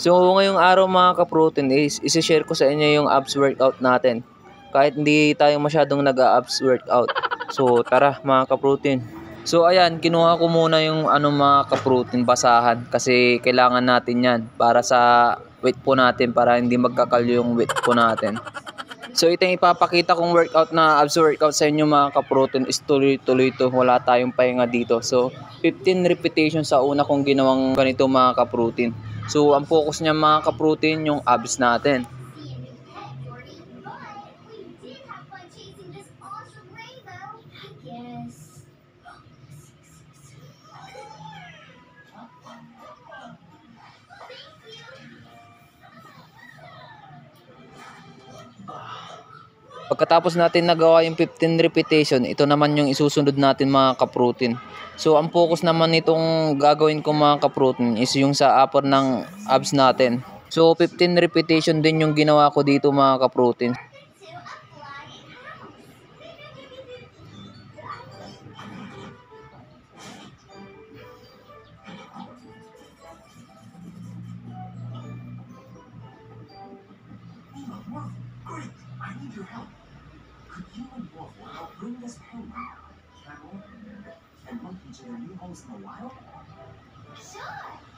So ngayong araw mga ka-protein is isi-share ko sa inyo yung abs workout natin. Kahit hindi tayo masyadong nag-abs workout. So tara mga ka-protein. So ayan, kinuha ko muna yung mga ka-protein basahan kasi kailangan natin yan para sa weight po natin para hindi magkakalyo yung weight po natin. So ito yung ipapakita kong workout na abs workout sa inyo mga ka-protein is tuloy-tuloy to. Wala tayong pahinga dito. So 15 repetitions sa una kong ginawang ganito mga ka-protein. So ang focus niya mga ka-protein yung abs natin. Pagkatapos natin nagawa yung 15 repetition, ito naman yung isusunod natin mga ka-protein. So ang focus naman nitong gagawin ko mga ka-protein is yung sa upper ng abs natin. So 15 repetition din yung ginawa ko dito mga ka-protein. I need your help. Could you and Waffle help bring this penguin, camel, and monkey to their new homes in the wild?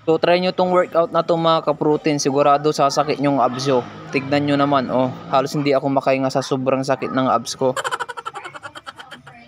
So try nyo tong workout na to mga ka-protein. Sigurado sasakit yung abs nyo. Tignan nyo naman halos hindi ako makahinga sa sobrang sakit ng abs ko.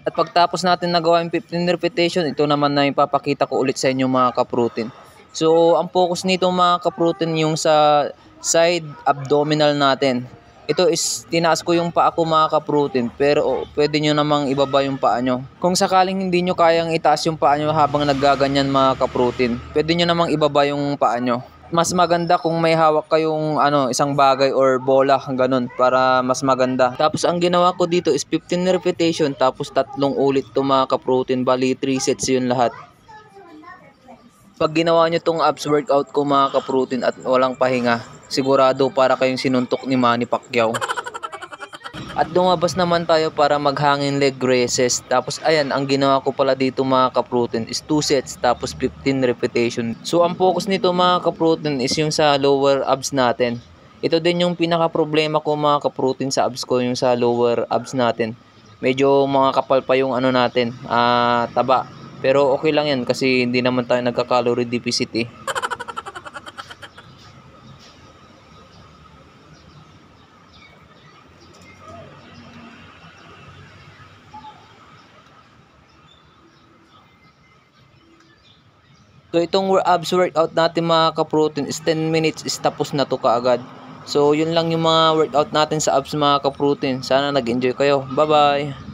At pagtapos natin nagawa yung 15 repetition, ito naman na ipapakita ko ulit sa inyo mga ka-protein. So ang focus nito mga ka-protein yung sa side abdominal natin. Ito is tinaas ko yung paa ko mga ka-protein, pero pwede nyo namang ibaba yung paa nyo. Kung sakaling hindi nyo kayang itaas yung paa nyo habang naggaganyan mga ka-protein, pwede nyo namang ibaba yung paa nyo. Mas maganda kung may hawak kayong isang bagay or bola, ganun, para mas maganda. Tapos ang ginawa ko dito is 15 repetition, tapos 3 ulit to mga ka-protein, bali 3 sets yun lahat. Pag ginawa nyo tong abs workout ko mga ka-protein at walang pahinga, sigurado para kayong sinuntok ni Manny Pacquiao. At lumabas naman tayo para maghangin leg raises. Tapos ayan, ang ginawa ko pala dito mga ka-protein is 2 sets tapos 15 repetition. So ang focus nito mga ka-protein is yung sa lower abs natin. Ito din yung pinaka problema ko mga ka-protein sa abs ko, yung sa lower abs natin. Medyo mga kapal pa yung natin, taba. Pero okay lang yan kasi hindi naman tayo nagka-calorie deficit eh. So itong abs workout natin mga ka-protein is 10 minutes is tapos na to kaagad. So yun lang yung mga workout natin sa abs mga ka-protein. Sana nag-enjoy kayo. Bye bye!